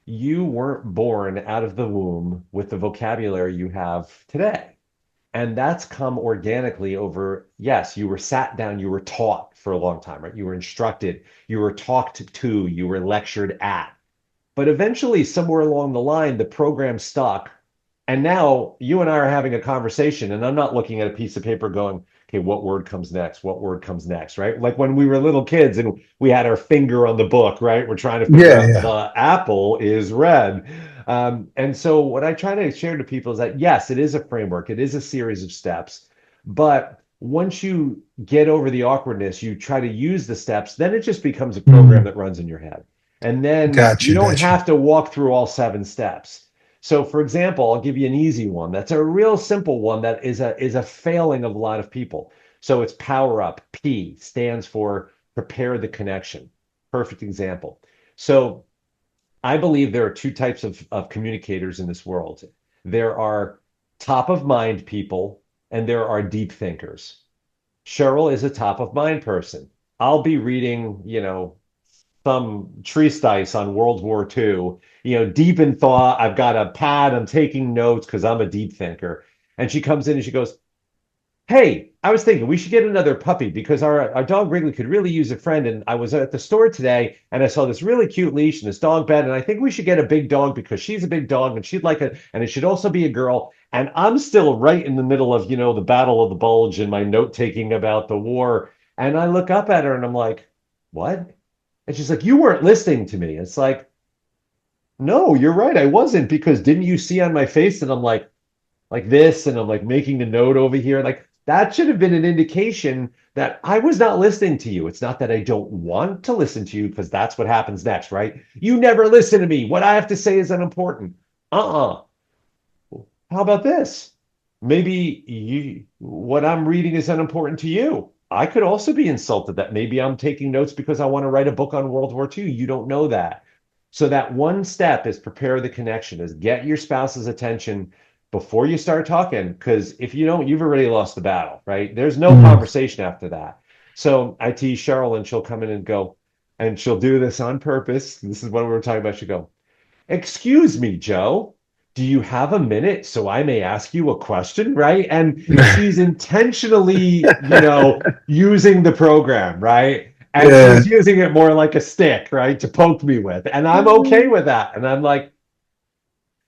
you weren't born out of the womb with the vocabulary you have today. And that's come organically over, yes, you were sat down, you were taught for a long time, right? You were instructed, you were talked to, you were lectured at. But eventually, somewhere along the line, the program stuck. And now you and I are having a conversation, and I'm not looking at a piece of paper going, okay, what word comes next? What word comes next? Right? Like when we were little kids and we had our finger on the book, right? We're trying to figure Yeah, out yeah. the apple is red. And so, what I try to share to people is that yes, it is a framework, it is a series of steps. But once you get over the awkwardness, you try to use the steps, then it just becomes a program Mm, that runs in your head. And then got you you, don't got you. have to walk through all 7 steps. So, for example, I'll give you an easy one. That's a real simple one that is a failing of a lot of people. So it's power up. P stands for prepare the connection. Perfect example. So I believe there are two types of communicators in this world. There are top of mind people and there are deep thinkers. Cheryl is a top of mind person. I'll be reading, some treatise on World War II, deep in thought. I've got a pad, I'm taking notes because I'm a deep thinker. And she comes in and she goes, hey, I was thinking we should get another puppy because our dog Wrigley could really use a friend. And I was at the store today and I saw this really cute leash and this dog bed. And I think we should get a big dog because she's a big dog and she'd like it. And it should also be a girl. And I'm still right in the middle of, the Battle of the Bulge and my note taking about the war. And I look up at her and I'm like, what? And she's like, you weren't listening to me. It's like, no, you're right. I wasn't because didn't you see on my face that I'm like this and I'm like making a note over here. Like that should have been an indication that I was not listening to you. It's not that I don't want to listen to you because that's what happens next, right? You never listen to me. What I have to say is unimportant. Uh-uh. How about this? Maybe what I'm reading is unimportant to you. I could also be insulted that maybe I'm taking notes because I want to write a book on World War II. You don't know that. So that one step is prepare the connection, is get your spouse's attention before you start talking. Because if you don't, you've already lost the battle, right? There's no Mm. conversation after that. So I tease Cheryl and she'll come in and go, and she'll do this on purpose. This is what we were talking about. She'll go, excuse me, Joe, do you have a minute so I may ask you a question? Right. And she's intentionally, using the program, right? And Yeah. she's using it more like a stick, right, to poke me with. And I'm okay with that. And I'm like,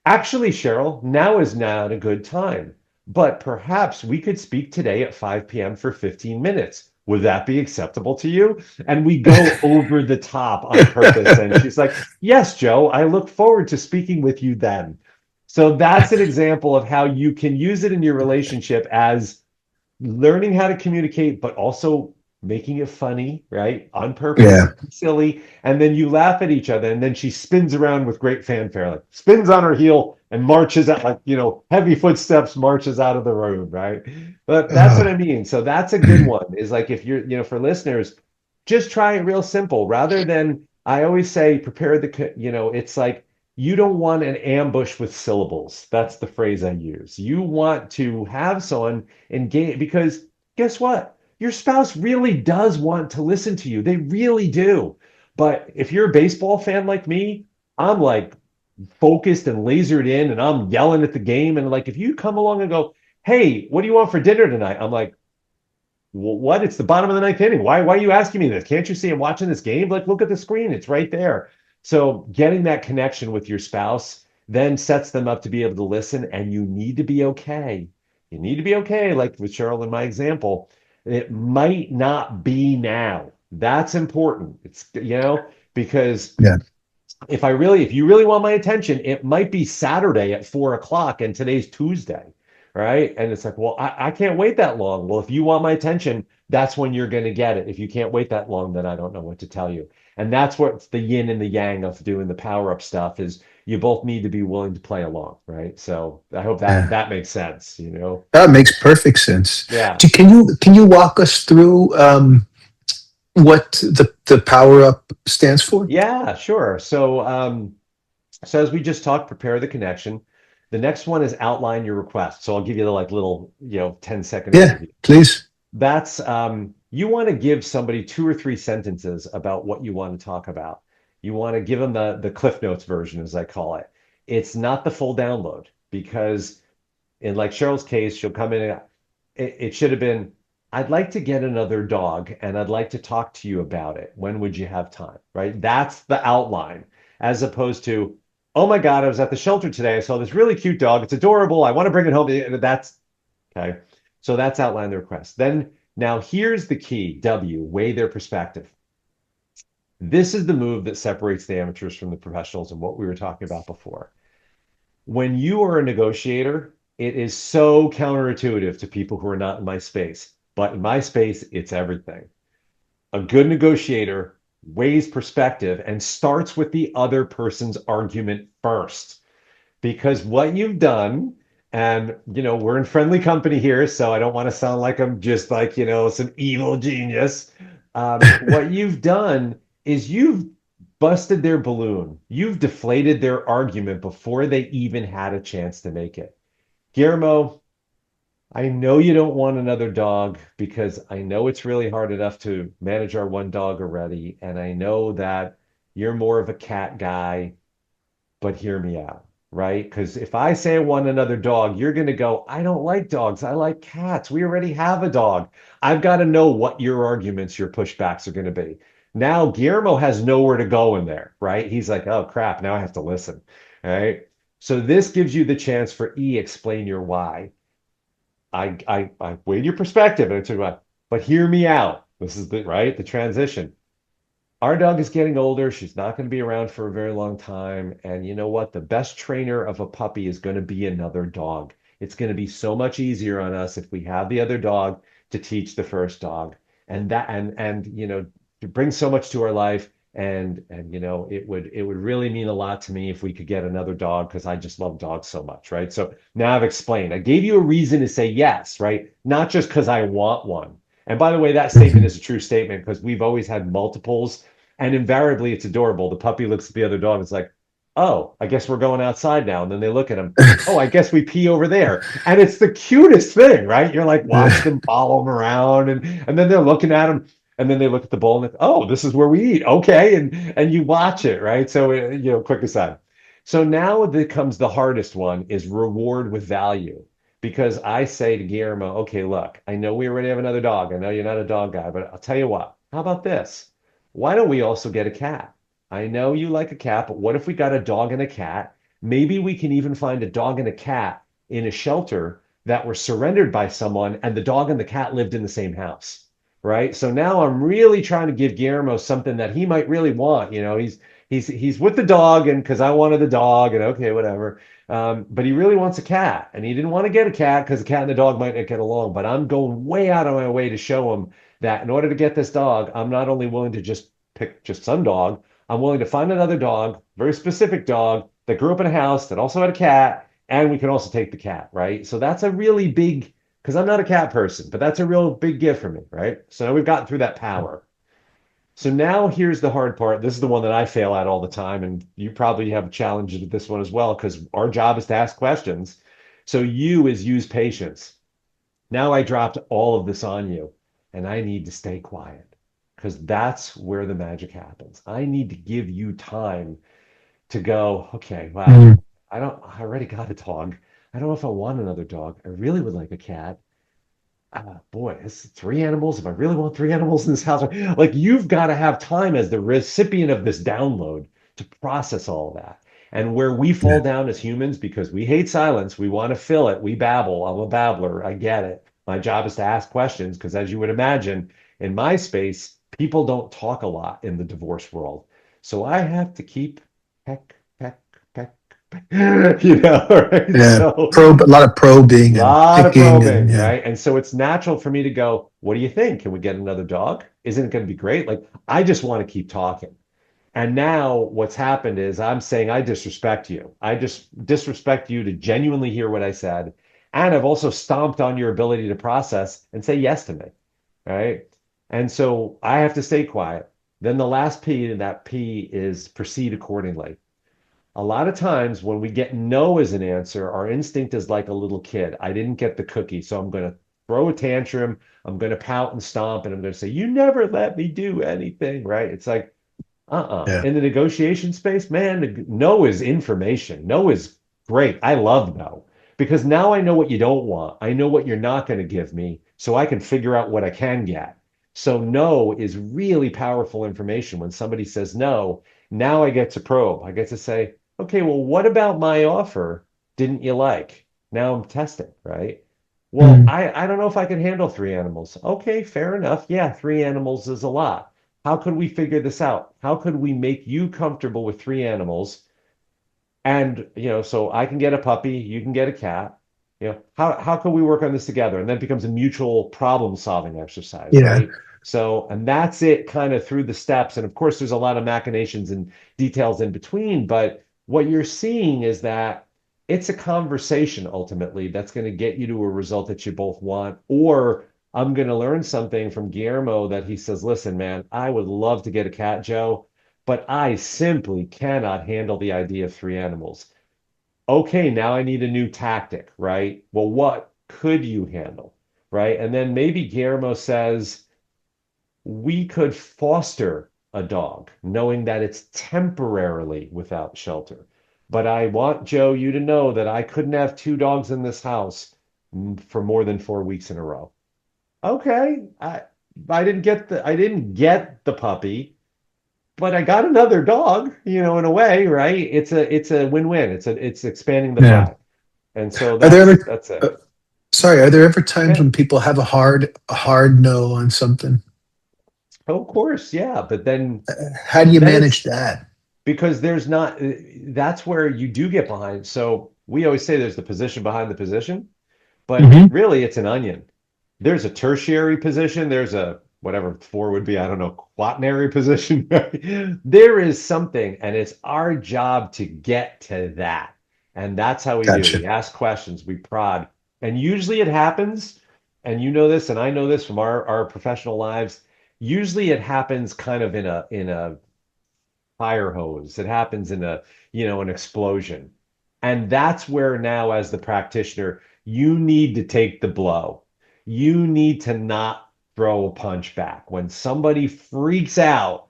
actually, Cheryl, now is not a good time, but perhaps we could speak today at 5 p.m. for 15 minutes. Would that be acceptable to you? And we go over the top on purpose. And she's like, yes, Joe, I look forward to speaking with you then. So that's an example of how you can use it in your relationship as learning how to communicate, but also making it funny, right? On purpose, Yeah. silly. And then you laugh at each other. And then she spins around with great fanfare, like spins on her heel and marches out, like, heavy footsteps, marches out of the room, right? But that's what Uh, I mean. So that's a good one is like if you're, for listeners, just try it real simple rather than I always say, prepare it's like you don't want an ambush with syllables. That's the phrase I use. You want to have someone engage because guess what? Your spouse really does want to listen to you. They really do. But if you're a baseball fan like me, I'm like focused and lasered in and I'm yelling at the game. And like if you come along and go, hey, what do you want for dinner tonight? I'm like, well, what? It's the bottom of the ninth inning. Why are you asking me this? Can't you see I'm watching this game? Like, look at the screen. It's right there. So getting that connection with your spouse then sets them up to be able to listen, and you need to be okay. You need to be okay, like with Cheryl in my example. It might not be now. That's important. It's, because yeah. if you really want my attention, it might be Saturday at 4 o'clock and today's Tuesday, right? And it's like, well, I can't wait that long. Well, if you want my attention, that's when you're going to get it. If you can't wait that long, then I don't know what to tell you. And that's what's the yin and the yang of doing the power up stuff is you both need to be willing to play along, right? So I hope that Yeah. that makes sense. That makes perfect sense. Yeah. Can you walk us through what the power up stands for? Yeah, sure. So as we just talked, prepare the connection. The next one is outline your request. So I'll give you the like little, 10-second Yeah, overview. please. That's you want to give somebody 2 or 3 sentences about what you want to talk about. You want to give them the Cliff Notes version, as I call it. It's not the full download because in like Cheryl's case, she'll come in and it should have been, I'd like to get another dog and I'd like to talk to you about it. When would you have time? Right? That's the outline, as opposed to, oh my God, I was at the shelter today. I saw this really cute dog. It's adorable. I want to bring it home. That's okay. So that's outline the request. Then now here's the key W, weigh their perspective. This is the move that separates the amateurs from the professionals and what we were talking about before. When you are a negotiator, it is so counterintuitive to people who are not in my space. But in my space, it's everything. A good negotiator weighs perspective and starts with the other person's argument first. Because what you've done, and we're in friendly company here, so I don't want to sound like I'm just like, some evil genius. What you've done is you've busted their balloon. You've deflated their argument before they even had a chance to make it. Guillermo, I know you don't want another dog because I know it's really hard enough to manage our one dog already. And I know that you're more of a cat guy, but hear me out, right? Because if I say I want another dog, you're going to go, I don't like dogs. I like cats. We already have a dog. I've got to know what your arguments, your pushbacks are going to be. Now, Guillermo has nowhere to go in there, right? He's like, oh, crap. Now I have to listen, right? So this gives you the chance for E, explain your why. I weighed your perspective and I took about, but hear me out. This is the transition. Our dog is getting older. She's not going to be around for a very long time. And you know what? The best trainer of a puppy is going to be another dog. It's going to be so much easier on us if we have the other dog to teach the first dog. And that and it brings so much to our life. And it would really mean a lot to me if we could get another dog because I just love dogs so much, right? So now I've explained. I gave you a reason to say yes, right? Not just because I want one. And by the way, that statement Mhm. is a true statement because we've always had multiples, and invariably it's adorable. The puppy looks at the other dog and it's like, oh, I guess we're going outside now. And then they look at him, oh, I guess we pee over there. And it's the cutest thing, right? You're like, watch them follow him around, and then they're looking at him, and then they look at the bowl and, oh, this is where we eat. Okay. And you watch it, right? So, quick aside. So now that comes the hardest one is reward with value because I say to Guillermo, okay, look, I know we already have another dog. I know you're not a dog guy, but I'll tell you what, how about this? Why don't we also get a cat? I know you like a cat, but what if we got a dog and a cat? Maybe we can even find a dog and a cat in a shelter that were surrendered by someone and the dog and the cat lived in the same house. Right. So now I'm really trying to give Guillermo something that he might really want. He's with the dog and because I wanted the dog and okay, whatever. But he really wants a cat, and he didn't want to get a cat because the cat and the dog might not get along. But I'm going way out of my way to show him that in order to get this dog, I'm not only willing to just pick just some dog, I'm willing to find another dog, very specific dog that grew up in a house that also had a cat, and we can also take the cat, right? So that's a really big, because I'm not a cat person, but that's a real big gift for me, right? So now we've gotten through that power. So now here's the hard part. This is the one that I fail at all the time, and you probably have a challenge with this one as well, because our job is to ask questions. So you is use patience. Now I dropped all of this on you, and I need to stay quiet because that's where the magic happens. I need to give you time to go, okay, wow, Mhm. I already got a dog. I don't know if I want another dog. I really would like a cat. Boy, it's three animals. If I really want three animals in this house, like you've got to have time as the recipient of this download to process all of that. And where we fall Yeah. down as humans, because we hate silence, we want to fill it. We babble. I'm a babbler. I get it. My job is to ask questions because, as you would imagine, in my space, people don't talk a lot in the divorce world. So I have to keep peck, peck, peck, peck, right? Yeah. So A lot of probing and lot of picking and probing, yeah. right? And so it's natural for me to go, what do you think? Can we get another dog? Isn't it going to be great? Like, I just want to keep talking. And now what's happened is I'm saying I disrespect you. I just disrespect you to genuinely hear what I said. And I've also stomped on your ability to process and say yes to me, right? And so I have to stay quiet. Then the last P, and that P is proceed accordingly. A lot of times when we get no as an answer, our instinct is like a little kid. I didn't get the cookie, so I'm going to throw a tantrum. I'm going to pout and stomp, and I'm going to say, you never let me do anything, right? It's like, Yeah. In the negotiation space, man, no is information. No is great. I love no because now I know what you don't want. I know what you're not going to give me, so I can figure out what I can get. So no is really powerful information. When somebody says no, now I get to probe. I get to say, okay, well, what about my offer didn't you like? Now I'm testing, right? Well, Mm. I don't know if I can handle three animals. Okay, fair enough. Yeah, three animals is a lot. How could we figure this out? How could we make you comfortable with three animals? And, so I can get a puppy, you can get a cat. How can we work on this together? And then it becomes a mutual problem solving exercise, Yeah. right? So, and that's it kind of through the steps. And of course, there's a lot of machinations and details in between, but what you're seeing is that it's a conversation ultimately that's going to get you to a result that you both want. Or I'm going to learn something from Guillermo that he says, listen, man, I would love to get a cat, Joe, but I simply cannot handle the idea of three animals. Okay, now I need a new tactic, right? Well, what could you handle, right? And then maybe Guillermo says, we could foster a dog, knowing that it's temporarily without shelter. But I want Joe, you to know that I couldn't have two dogs in this house for more than 4 weeks in a row. Okay, I didn't get the puppy, but I got another dog, in a way, right? It's a win-win. It's expanding the Yeah. pie. And so Are there that's ever, that's uh, it. sorry, are there ever times Yeah. when people have a hard no on something? Oh, of course, yeah. But then How do you then manage it's that? because there's not that's where you do get behind. So we always say there's the position behind the position, but Hmm. really it's an onion. There's a tertiary position, there's a whatever four would be, I don't know, quaternary position. There is something, and it's our job to get to that. And that's how we do. Gotcha. We ask questions, we prod. And usually it happens, and you know this, and I know this from our professional lives. Usually it happens kind of in a fire hose. It happens in an explosion. And that's where now, as the practitioner, you need to take the blow. You need to not throw a punch back. When somebody freaks out,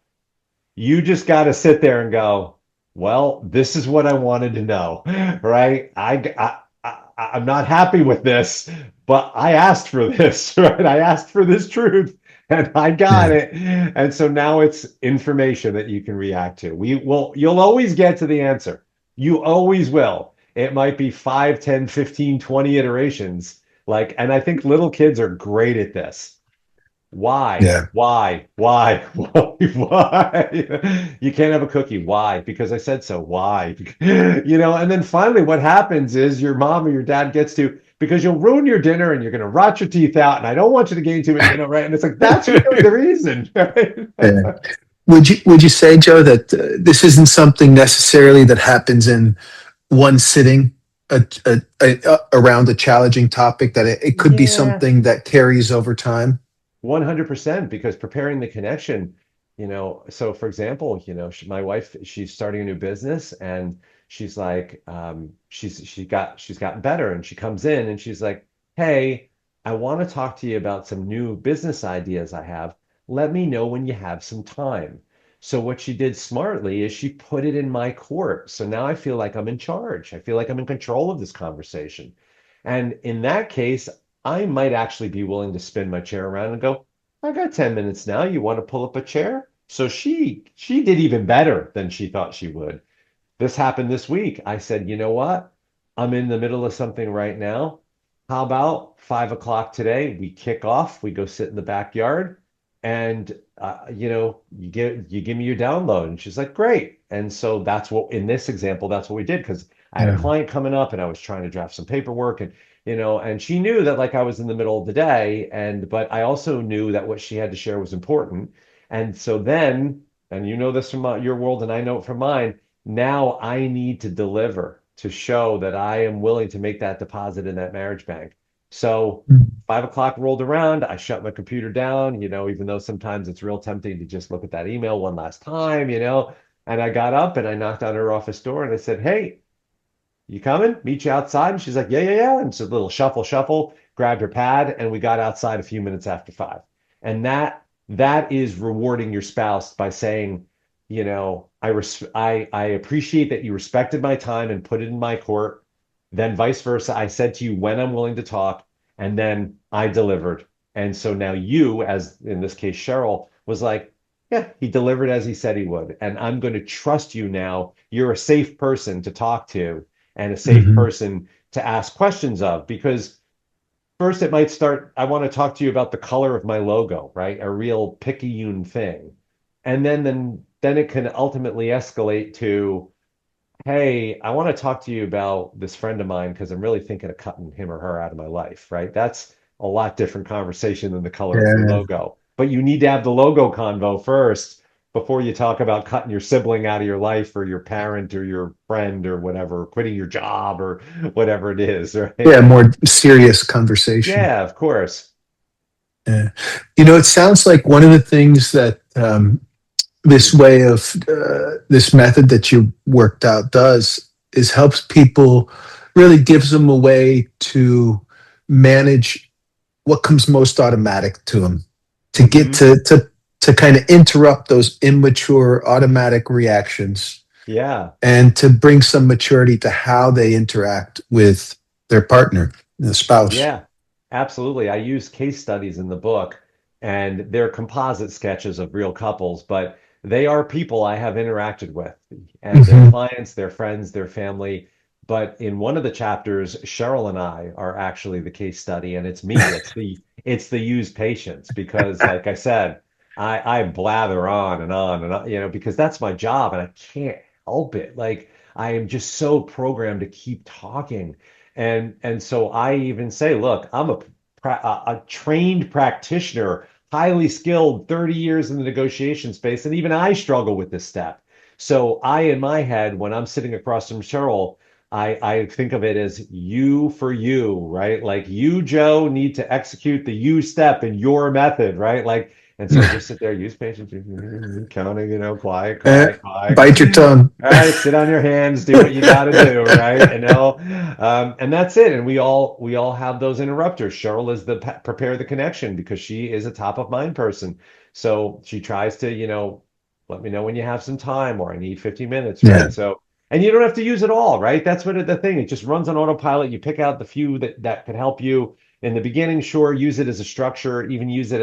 you just got to sit there and go, well, this is what I wanted to know, right? I'm not happy with this, but I asked for this, right? I asked for this truth and I got Yeah. it. And so now it's information that you can react to. You'll always get to the answer. You always will. It might be 5, 10, 15, 20 iterations. And I think little kids are great at this. Why? Yeah. Why? Why? Why? Why? You can't have a cookie. Why? Because I said so. Why? And then finally what happens is your mom or your dad gets to, because you'll ruin your dinner and you're going to rot your teeth out and I don't want you to gain too much, right? And it's like, that's really the reason, Yeah. right? Would you say, Joe, that this isn't something necessarily that happens in one sitting around a challenging topic, that it could be Yeah. something that carries over time? 100% because preparing the connection, so for example, my wife, she's starting a new business and she's like, she's gotten better and she comes in and she's like, hey, I want to talk to you about some new business ideas I have. Let me know when you have some time. So what she did smartly is she put it in my court. So now I feel like I'm in charge. I feel like I'm in control of this conversation. And in that case, I might actually be willing to spin my chair around and go, I got 10 minutes now. You want to pull up a chair? So she did even better than she thought she would. This happened this week. I said, you know what? I'm in the middle of something right now. How about 5 o'clock today? We kick off, we go sit in the backyard, and you give me your download. And she's like, great. And so that's what in this example, that's what we did because I had a Yeah. client coming up and I was trying to draft some paperwork and she knew that like I was in the middle of the day but I also knew that what she had to share was important. And so then, and you know this from your world and I know it from mine, now I need to deliver to show that I am willing to make that deposit in that marriage bank. So Mm. 5 o'clock rolled around. I shut my computer down, even though sometimes it's real tempting to just look at that email one last time. And I got up and I knocked on her office door and I said, hey, you coming? Meet you outside. And she's like, yeah, yeah, yeah. And so a little shuffle, shuffle, grabbed her pad, and we got outside a few minutes after 5. And that is rewarding your spouse by saying, I appreciate that you respected my time and put it in my court. Then vice versa, I said to you when I'm willing to talk, and then I delivered. And so now you, as in this case, Cheryl, was like, yeah, he delivered as he said he would. And I'm going to trust you now. You're a safe person to talk to and a safe Hmm. person to ask questions of because first it might start, I want to talk to you about the color of my logo, right? A real picayune thing. And then it can ultimately escalate to, hey, I want to talk to you about this friend of mine because I'm really thinking of cutting him or her out of my life, right? That's a lot different conversation than the color of your Yeah. logo. But you need to have the logo convo first before you talk about cutting your sibling out of your life or your parent or your friend or whatever, quitting your job or whatever it is, right? Yeah, more serious conversation. Yeah, of course. Yeah. It sounds like one of the things that this way of this method that you worked out does is helps people, really gives them a way to manage what comes most automatic to them, to get Hmm. to kind of interrupt those immature automatic reactions Yeah. and to bring some maturity to how they interact with their partner, the spouse. Yeah, absolutely. I use case studies in the book, and they're composite sketches of real couples, but they are people I have interacted with, and their Hmm. clients, their friends, their family. But in one of the chapters, Cheryl and I are actually the case study, and it's me. It's the used patients because, like I said, I blather on and on and on, because that's my job, and I can't help it. Like I am just so programmed to keep talking. And so I even say, look, I'm a trained practitioner, highly skilled, 30 years in the negotiation space, and even I struggle with this step. So I, in my head, when I'm sitting across from Cheryl, I think of it as you for you, right? Like you, Joe, need to execute the you step in your method, right? Like, and so I just sit there, use patience, counting, quiet, Uh, quiet, quiet. Bite your tongue. All right, sit on your hands, do what you got to do, right? And that's it. And we all have those interrupters. Cheryl is the prepare the connection because she is a top of mind person. So she tries to, let me know when you have some time or I need 15 minutes, Yeah. right? So, and you don't have to use it all, right? That's what the thing. It just runs on autopilot. You pick out the few that could help you in the beginning. Sure, use it as a structure, even use it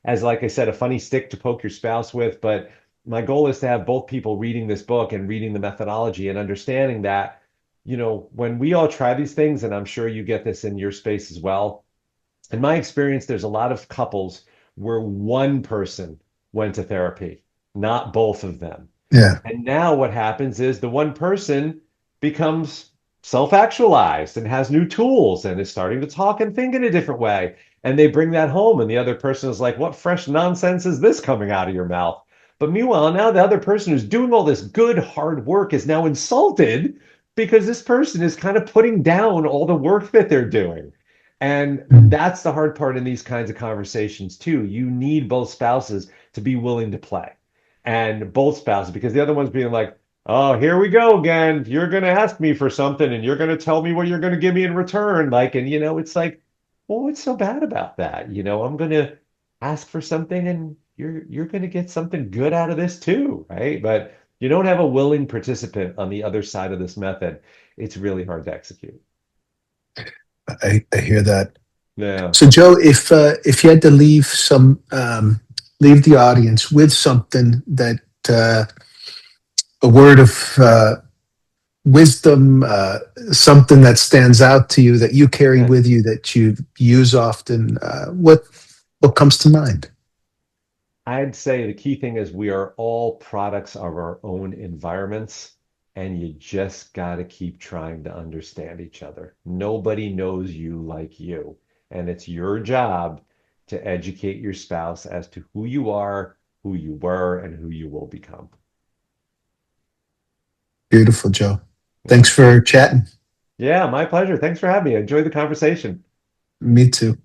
as like I said, a funny stick to poke your spouse with, but my goal is to have both people reading this book and reading the methodology and understanding that, when we all try these things, and I'm sure you get this in your space as well. In my experience, there's a lot of couples where one person went to therapy, not both of them. Yeah. And now what happens is the one person becomes self-actualized and has new tools and is starting to talk and think in a different way. And they bring that home, and the other person is like, what fresh nonsense is this coming out of your mouth? But meanwhile, now the other person who's doing all this good, hard work is now insulted because this person is kind of putting down all the work that they're doing. And Mm. that's the hard part in these kinds of conversations, too. You need both spouses to be willing to play and both spouses, because the other one's being like, oh, here we go again. You're going to ask me for something and you're going to tell me what you're going to give me in return. Like, and it's like, well, what's so bad about that? I'm going to ask for something and you're going to get something good out of this too, right? But you don't have a willing participant on the other side of this method. It's really hard to execute. I hear that. Yeah. So, Joe, if you had to leave the audience with something that a word of wisdom, something that stands out to you that you carry with you that you use often, what comes to mind? I'd say the key thing is we are all products of our own environments, and you just got to keep trying to understand each other. Nobody knows you like you, and it's your job to educate your spouse as to who you are, who you were, and who you will become. Beautiful, Joe. Yeah. Thanks for chatting. Yeah, my pleasure. Thanks for having me. I enjoyed the conversation. Me too.